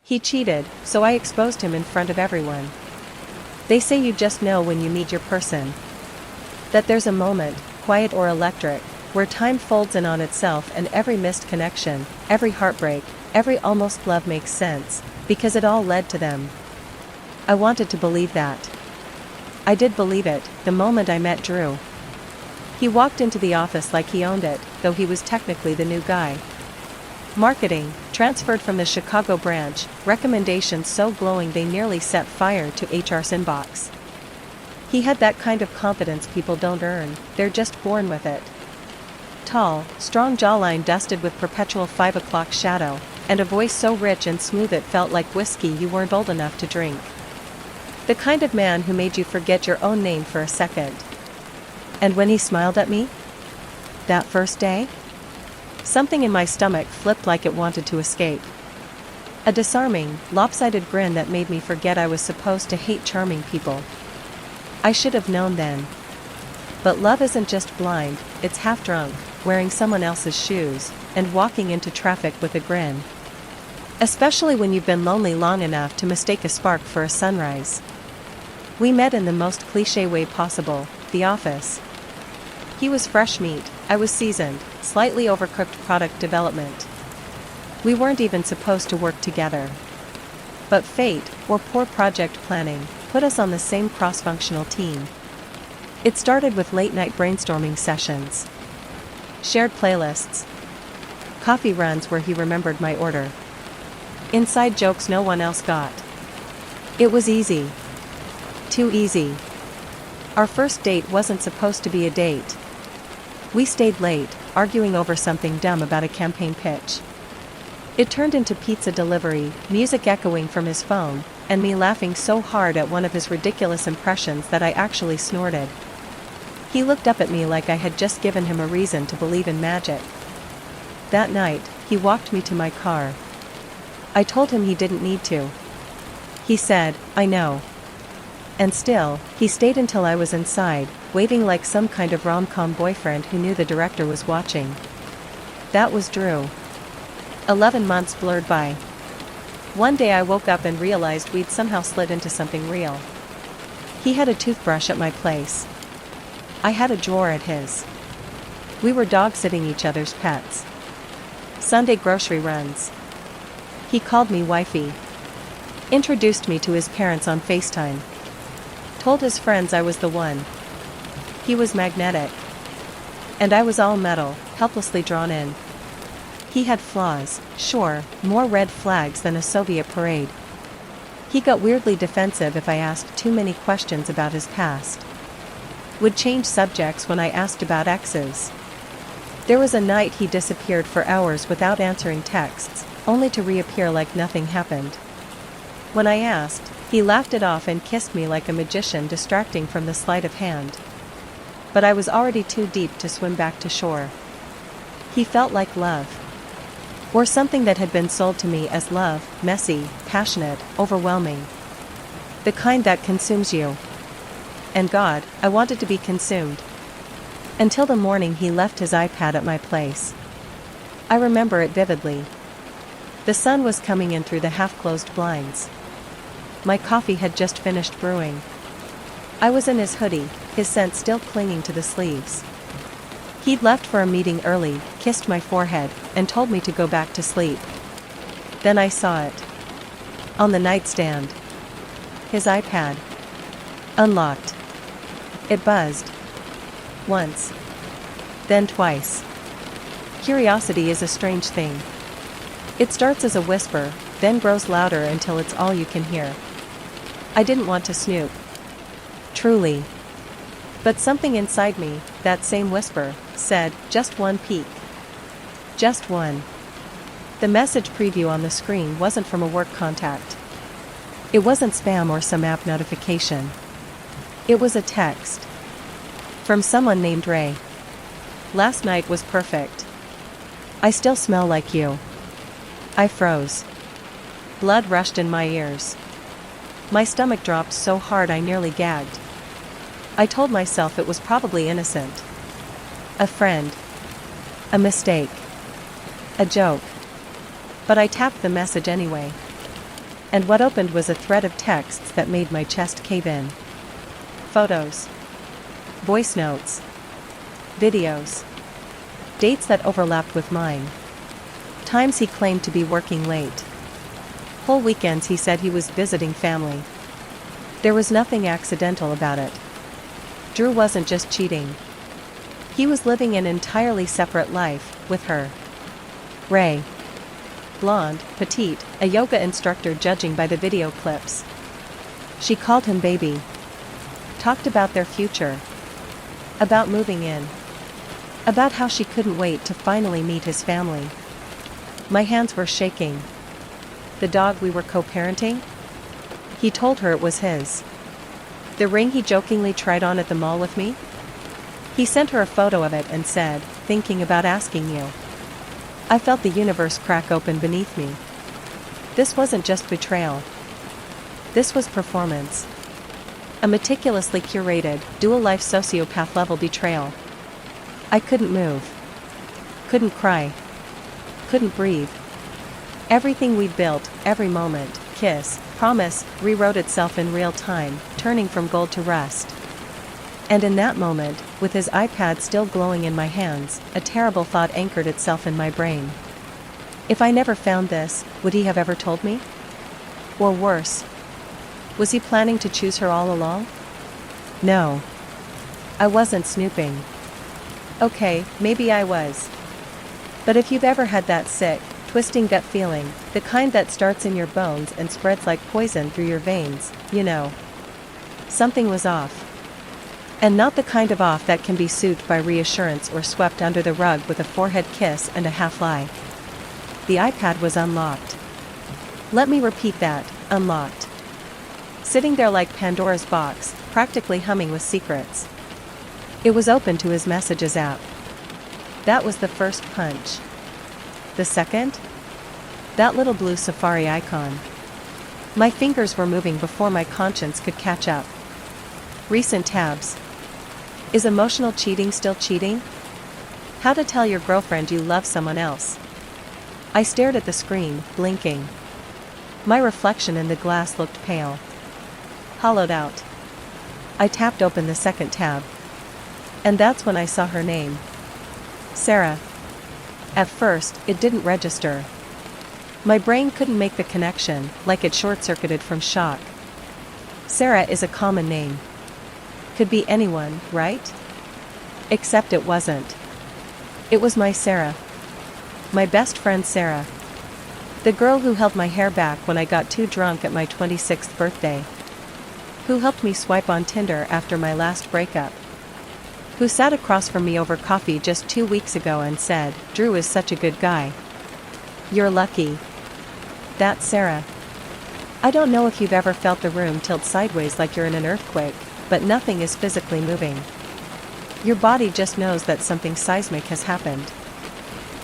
He cheated, so I exposed him in front of everyone. They say you just know when you meet your person. That there's a moment, quiet or electric, where time folds in on itself and every missed connection, every heartbreak, every almost love makes sense, because it all led to them. I wanted to believe that. I did believe it, the moment I met Drew. He walked into the office like he owned it, though he was technically the new guy. Marketing, transferred from the Chicago branch, recommendations so glowing they nearly set fire to HR's inbox. He had that kind of confidence people don't earn, they're just born with it. Tall, strong jawline dusted with perpetual 5 o'clock shadow, and a voice so rich and smooth it felt like whiskey you weren't old enough to drink. The kind of man who made you forget your own name for a second. And when he smiled at me? That first day? Something in my stomach flipped like it wanted to escape. A disarming, lopsided grin that made me forget I was supposed to hate charming people. I should have known then. But love isn't just blind, it's half drunk, wearing someone else's shoes, and walking into traffic with a grin. Especially when you've been lonely long enough to mistake a spark for a sunrise. We met in the most cliché way possible, the office. He was fresh meat, I was seasoned, slightly overcooked product development. We weren't even supposed to work together. But fate, or poor project planning, put us on the same cross-functional team. It started with late-night brainstorming sessions. Shared playlists. Coffee runs where he remembered my order. Inside jokes no one else got. It was easy. Too easy. Our first date wasn't supposed to be a date. We stayed late, arguing over something dumb about a campaign pitch. It turned into pizza delivery, music echoing from his phone, and me laughing so hard at one of his ridiculous impressions that I actually snorted. He looked up at me like I had just given him a reason to believe in magic. That night, he walked me to my car. I told him he didn't need to. He said, "I know." And still, he stayed until I was inside, waving like some kind of rom-com boyfriend who knew the director was watching. That was Drew. 11 months blurred by. One day I woke up and realized we'd somehow slid into something real. He had a toothbrush at my place. I had a drawer at his. We were dog-sitting each other's pets. Sunday grocery runs. He called me wifey. Introduced me to his parents on FaceTime. Told his friends I was the one. He was magnetic. And I was all metal, helplessly drawn in. He had flaws, sure, more red flags than a Soviet parade. He got weirdly defensive if I asked too many questions about his past. Would change subjects when I asked about exes. There was a night he disappeared for hours without answering texts, only to reappear like nothing happened. When I asked, he laughed it off and kissed me like a magician distracting from the sleight of hand. But I was already too deep to swim back to shore. He felt like love. Or something that had been sold to me as love, messy, passionate, overwhelming. The kind that consumes you. And God, I wanted to be consumed. Until the morning he left his iPad at my place. I remember it vividly. The sun was coming in through the half-closed blinds. My coffee had just finished brewing. I was in his hoodie, his scent still clinging to the sleeves. He'd left for a meeting early, kissed my forehead, and told me to go back to sleep. Then I saw it. On the nightstand. His iPad. Unlocked. It buzzed. Once. Then twice. Curiosity is a strange thing. It starts as a whisper, then grows louder until it's all you can hear. I didn't want to snoop. Truly. But something inside me, that same whisper, said, just one peek. Just one. The message preview on the screen wasn't from a work contact. It wasn't spam or some app notification. It was a text. From someone named Ray. Last night was perfect. I still smell like you. I froze. Blood rushed in my ears. My stomach dropped so hard I nearly gagged. I told myself it was probably innocent. A friend. A mistake. A joke. But I tapped the message anyway. And what opened was a thread of texts that made my chest cave in. Photos. Voice notes. Videos. Dates that overlapped with mine. Times he claimed to be working late. Whole weekends he said he was visiting family. There was nothing accidental about it. Drew wasn't just cheating. He was living an entirely separate life, with her. Ray. Blonde, petite, a yoga instructor judging by the video clips. She called him baby. Talked about their future. About moving in. About how she couldn't wait to finally meet his family. My hands were shaking. The dog we were co-parenting? He told her it was his. The ring he jokingly tried on at the mall with me? He sent her a photo of it and said, "Thinking about asking you." I felt the universe crack open beneath me. This wasn't just betrayal. This was performance. A meticulously curated, dual-life sociopath-level betrayal. I couldn't move. Couldn't cry. Couldn't breathe. Everything we'd built, every moment, kiss, promise, rewrote itself in real time, turning from gold to rust. And in that moment, with his iPad still glowing in my hands, a terrible thought anchored itself in my brain. If I never found this, would he have ever told me? Or worse, was he planning to choose her all along? No. I wasn't snooping. Okay, maybe I was. But if you've ever had that sick, twisting gut feeling, the kind that starts in your bones and spreads like poison through your veins, you know. Something was off. And not the kind of off that can be soothed by reassurance or swept under the rug with a forehead kiss and a half-lie. The iPad was unlocked. Let me repeat that, unlocked. Sitting there like Pandora's box, practically humming with secrets. It was open to his Messages app. That was the first punch. The second? That little blue safari icon. My fingers were moving before my conscience could catch up. Recent tabs. Is emotional cheating still cheating? How to tell your girlfriend you love someone else. I stared at the screen, blinking. My reflection in the glass looked pale. Hollowed out. I tapped open the second tab. And that's when I saw her name. Sarah. At first, it didn't register. My brain couldn't make the connection, like it short-circuited from shock. Sarah is a common name. Could be anyone, right? Except it wasn't. It was my Sarah. My best friend Sarah. The girl who held my hair back when I got too drunk at my 26th birthday. Who helped me swipe on Tinder after my last breakup. Who sat across from me over coffee just 2 weeks ago and said, "Drew is such a good guy." You're lucky. That's Sarah. I don't know if you've ever felt the room tilt sideways like you're in an earthquake, but nothing is physically moving. Your body just knows that something seismic has happened.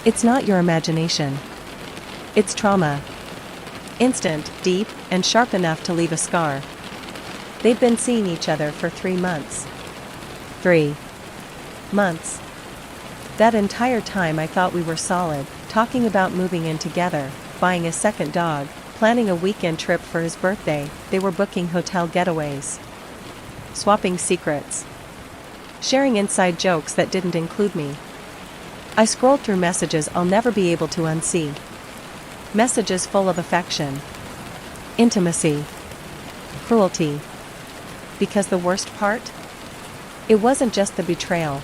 It's not your imagination. It's trauma. Instant, deep, and sharp enough to leave a scar. They'd been seeing each other for 3 months. 3 months. That entire time I thought we were solid, talking about moving in together, buying a second dog, planning a weekend trip for his birthday. They were booking hotel getaways. Swapping secrets. Sharing inside jokes that didn't include me. I scrolled through messages I'll never be able to unsee. Messages full of affection. Intimacy. Cruelty. Because the worst part? It wasn't just the betrayal.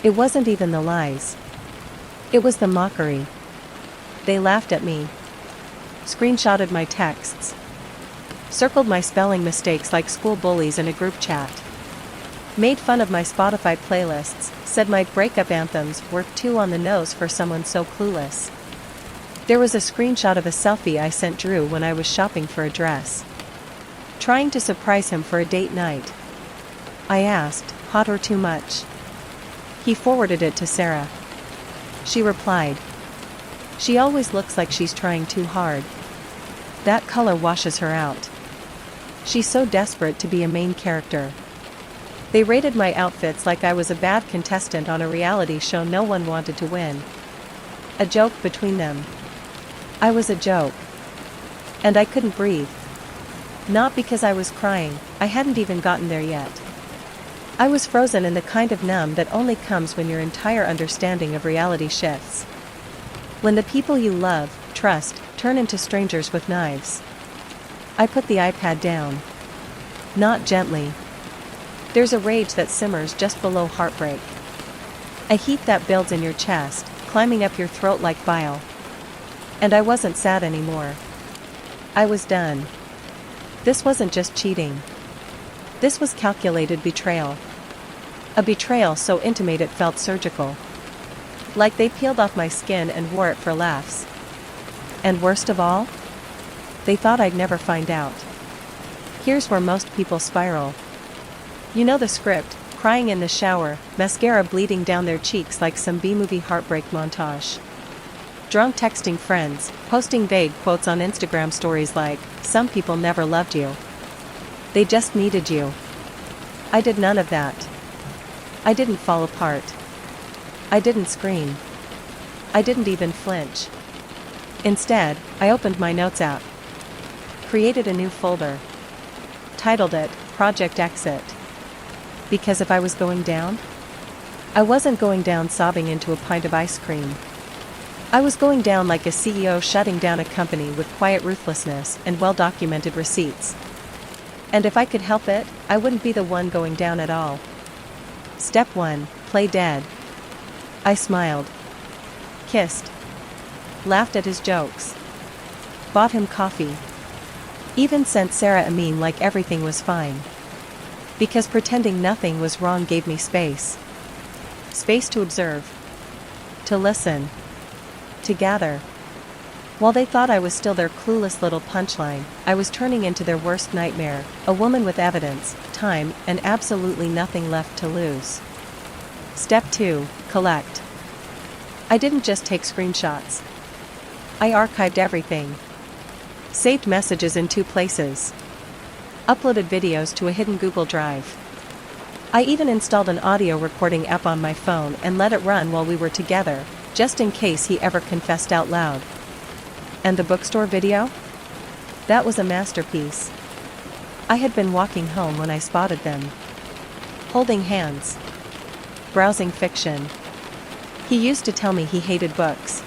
It wasn't even the lies. It was the mockery. They laughed at me. Screenshotted my texts. Circled my spelling mistakes like school bullies in a group chat. Made fun of my Spotify playlists, said my breakup anthems were too on the nose for someone so clueless. There was a screenshot of a selfie I sent Drew when I was shopping for a dress. Trying to surprise him for a date night. I asked, hot or too much? He forwarded it to Sarah. She replied. She always looks like she's trying too hard. That color washes her out. She's so desperate to be a main character. They rated my outfits like I was a bad contestant on a reality show no one wanted to win. A joke between them. I was a joke. And I couldn't breathe. Not because I was crying, I hadn't even gotten there yet. I was frozen in the kind of numb that only comes when your entire understanding of reality shifts. When the people you love, trust, turn into strangers with knives. I put the iPad down. Not gently. There's a rage that simmers just below heartbreak. A heat that builds in your chest, climbing up your throat like bile. And I wasn't sad anymore. I was done. This wasn't just cheating. This was calculated betrayal. A betrayal so intimate it felt surgical. Like they peeled off my skin and wore it for laughs. And worst of all? They thought I'd never find out. Here's where most people spiral. You know the script, crying in the shower, mascara bleeding down their cheeks like some B-movie heartbreak montage. Drunk texting friends, posting vague quotes on Instagram stories like, "Some people never loved you. They just needed you." I did none of that. I didn't fall apart. I didn't scream. I didn't even flinch. Instead, I opened my notes app. Created a new folder. Titled it, Project Exit. Because if I was going down, I wasn't going down sobbing into a pint of ice cream. I was going down like a CEO shutting down a company with quiet ruthlessness and well-documented receipts. And if I could help it, I wouldn't be the one going down at all. Step 1, play dead. I smiled. Kissed. Laughed at his jokes. Bought him coffee. Even sent Sarah a meme like everything was fine. Because pretending nothing was wrong gave me space. Space to observe. To listen. To gather. While they thought I was still their clueless little punchline, I was turning into their worst nightmare, a woman with evidence, time, and absolutely nothing left to lose. Step 2, collect. I didn't just take screenshots. I archived everything. Saved messages in 2 places. Uploaded videos to a hidden Google Drive. I even installed an audio recording app on my phone and let it run while we were together, just in case he ever confessed out loud. And the bookstore video? That was a masterpiece. I had been walking home when I spotted them. Holding hands. Browsing fiction. He used to tell me he hated books.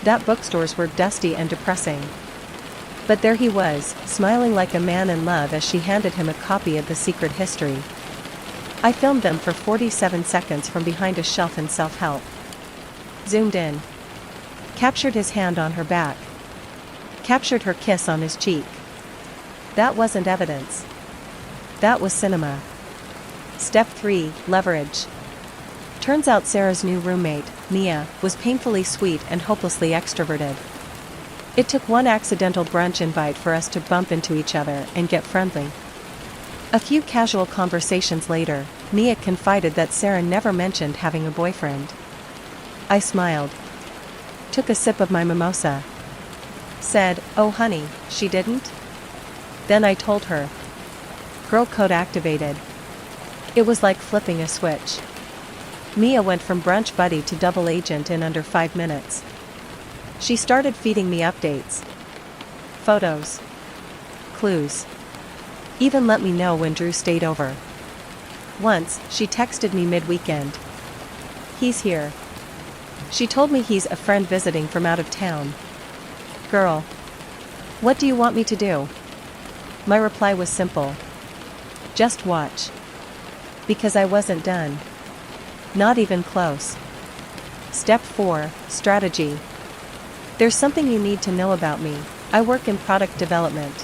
That bookstores were dusty and depressing. But there he was, smiling like a man in love as she handed him a copy of The Secret History. I filmed them for 47 seconds from behind a shelf in self-help. Zoomed in. Captured his hand on her back. Captured her kiss on his cheek. That wasn't evidence. That was cinema. Step 3, leverage. Turns out Sarah's new roommate, Mia, was painfully sweet and hopelessly extroverted. It took one accidental brunch invite for us to bump into each other and get friendly. A few casual conversations later, Mia confided that Sarah never mentioned having a boyfriend. I smiled. Took a sip of my mimosa. Said, "Oh honey, she didn't?" Then I told her. Girl code activated. It was like flipping a switch. Mia went from brunch buddy to double agent in under 5 minutes. She started feeding me updates. Photos. Clues. Even let me know when Drew stayed over. Once, she texted me mid-weekend. "He's here." She told me he's a friend visiting from out of town. Girl. What do you want me to do? My reply was simple. Just watch. Because I wasn't done. Not even close. Step 4, strategy. There's something you need to know about me. I work in product development.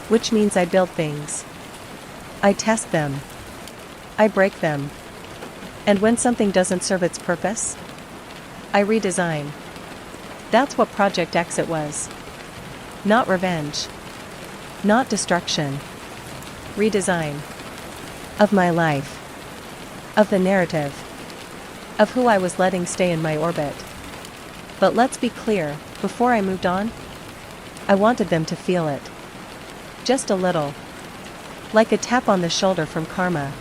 Which means I build things. I test them. I break them. And when something doesn't serve its purpose, I redesign. That's what Project Exit was. Not revenge. Not destruction. Redesign. Of my life. Of the narrative. Of who I was letting stay in my orbit. But let's be clear, before I moved on, I wanted them to feel it. Just a little. Like a tap on the shoulder from karma.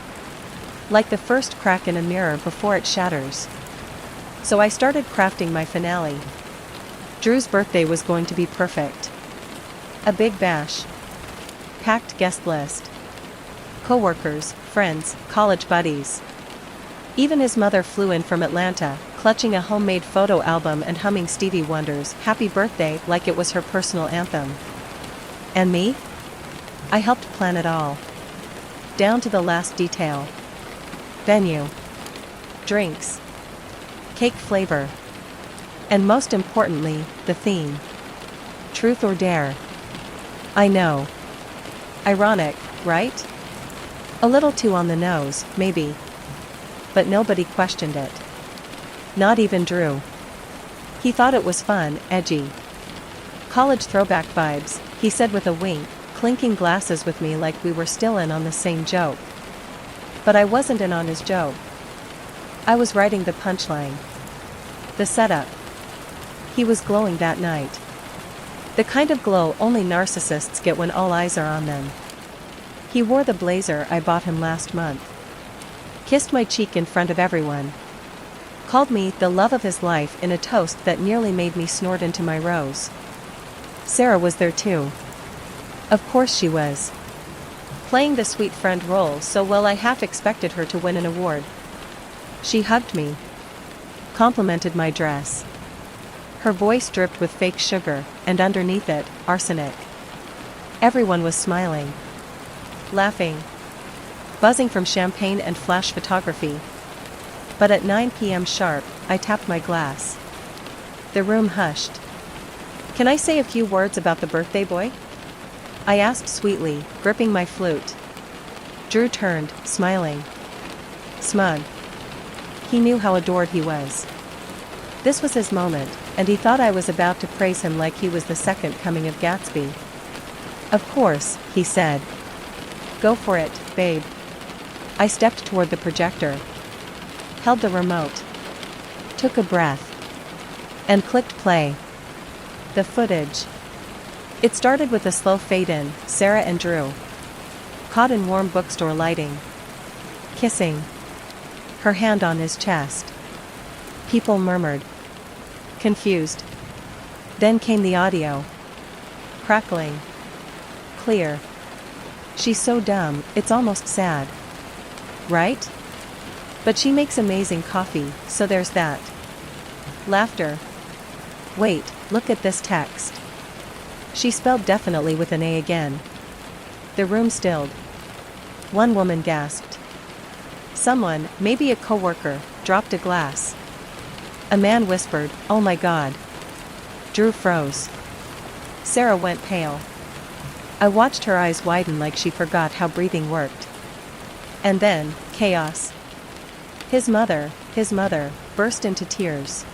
Like the first crack in a mirror before it shatters. So I started crafting my finale. Drew's birthday was going to be perfect. A big bash. Packed guest list. Coworkers, friends, college buddies. Even his mother flew in from Atlanta, clutching a homemade photo album and humming Stevie Wonder's "Happy Birthday" like it was her personal anthem. And me? I helped plan it all. Down to the last detail. Venue. Drinks. Cake flavor. And most importantly, the theme. Truth or dare. I know. Ironic, right? A little too on the nose, maybe. But nobody questioned it. Not even Drew. He thought it was fun, edgy. College throwback vibes, he said with a wink, clinking glasses with me like we were still in on the same joke. But I wasn't in on his joke. I was writing the punchline. The setup. He was glowing that night. The kind of glow only narcissists get when all eyes are on them. He wore the blazer I bought him last month. Kissed my cheek in front of everyone. Called me the love of his life in a toast that nearly made me snort into my rose. Sarah was there too. Of course she was. Playing the sweet friend role so well I half expected her to win an award. She hugged me. Complimented my dress. Her voice dripped with fake sugar, and underneath it, arsenic. Everyone was smiling. Laughing. Buzzing from champagne and flash photography. But at 9 p.m. sharp, I tapped my glass. The room hushed. "Can I say a few words about the birthday boy?" I asked sweetly, gripping my flute. Drew turned, smiling. Smug. He knew how adored he was. This was his moment, and he thought I was about to praise him like he was the second coming of Gatsby. "Of course," he said. "Go for it, babe." I stepped toward the projector. Held the remote. Took a breath. And clicked play. The footage. It started with a slow fade-in, Sarah and Drew. Caught in warm bookstore lighting. Kissing. Her hand on his chest. People murmured. Confused. Then came the audio. Crackling. Clear. She's so dumb, it's almost sad. Right? But she makes amazing coffee, so there's that. Laughter. Wait, look at this text. She spelled definitely with an A again. The room stilled. One woman gasped. Someone, maybe a coworker, dropped a glass. A man whispered, "Oh my God." Drew froze. Sarah went pale. I watched her eyes widen like she forgot how breathing worked. And then, chaos. His mother, burst into tears.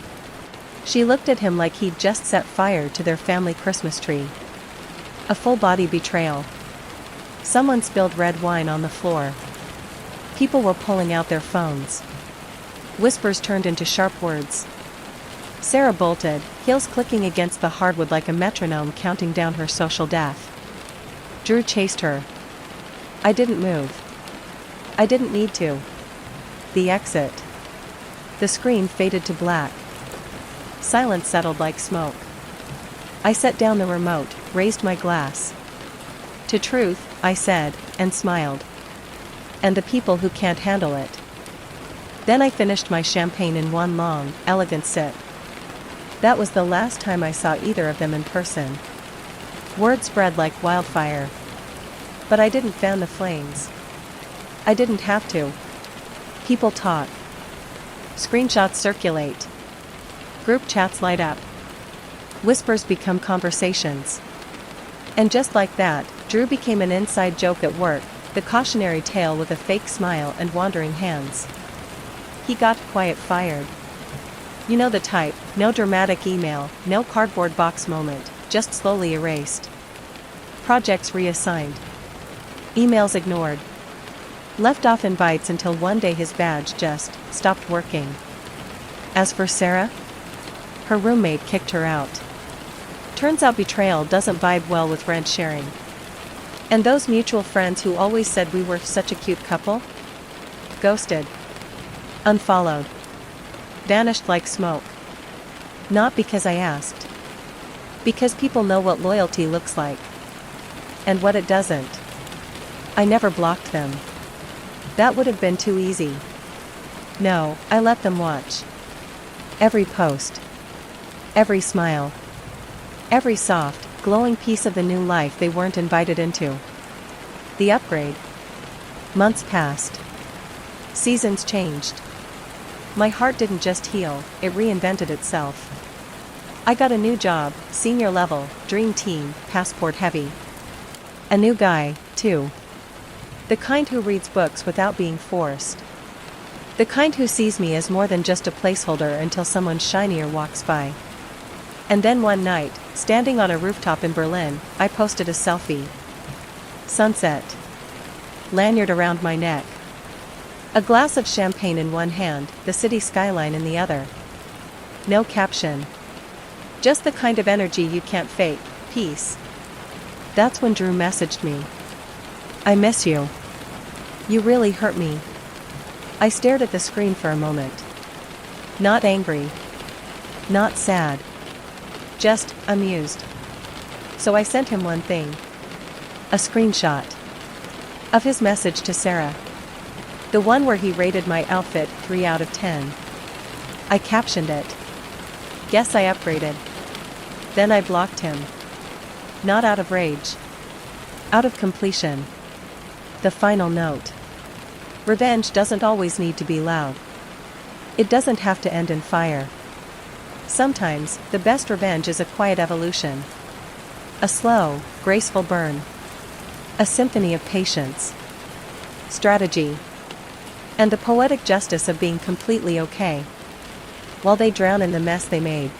She looked at him like he'd just set fire to their family Christmas tree. A full-body betrayal. Someone spilled red wine on the floor. People were pulling out their phones. Whispers turned into sharp words. Sarah bolted, heels clicking against the hardwood like a metronome counting down her social death. Drew chased her. I didn't move. I didn't need to. The exit. The screen faded to black. Silence settled like smoke. I set down the remote, raised my glass. To truth, I said, and smiled. And the people who can't handle it. Then I finished my champagne in one long, elegant sip. That was the last time I saw either of them in person. Word spread like wildfire. But I didn't fan the flames. I didn't have to. People talk. Screenshots circulate. Group chats light up. Whispers become conversations. And just like that, Drew became an inside joke at work, the cautionary tale with a fake smile and wandering hands. He got quiet fired. You know the type, no dramatic email, no cardboard box moment, just slowly erased. Projects reassigned. Emails ignored. Left off invites until one day his badge just stopped working. As for Sarah, her roommate kicked her out. Turns out betrayal doesn't vibe well with rent sharing. And those mutual friends who always said we were such a cute couple? Ghosted. Unfollowed. Vanished like smoke. Not because I asked. Because people know what loyalty looks like. And what it doesn't. I never blocked them. That would have been too easy. No, I let them watch. Every post. Every smile. Every soft, glowing piece of the new life they weren't invited into. The upgrade. Months passed. Seasons changed. My heart didn't just heal, it reinvented itself. I got a new job, senior level, dream team, passport heavy. A new guy, too. The kind who reads books without being forced. The kind who sees me as more than just a placeholder until someone shinier walks by. And then one night, standing on a rooftop in Berlin, I posted a selfie. Sunset. Lanyard around my neck. A glass of champagne in one hand, the city skyline in the other. No caption. Just the kind of energy you can't fake, peace. That's when Drew messaged me. I miss you. You really hurt me. I stared at the screen for a moment. Not angry. Not sad. Just amused. So I sent him one thing. A screenshot. Of his message to Sarah. The one where he rated my outfit 3 out of 10. I captioned it. Guess I upgraded. Then I blocked him. Not out of rage. Out of completion. The final note. Revenge doesn't always need to be loud. It doesn't have to end in fire. Sometimes, the best revenge is a quiet evolution. A slow, graceful burn. A symphony of patience. Strategy. And the poetic justice of being completely okay. While they drown in the mess they made.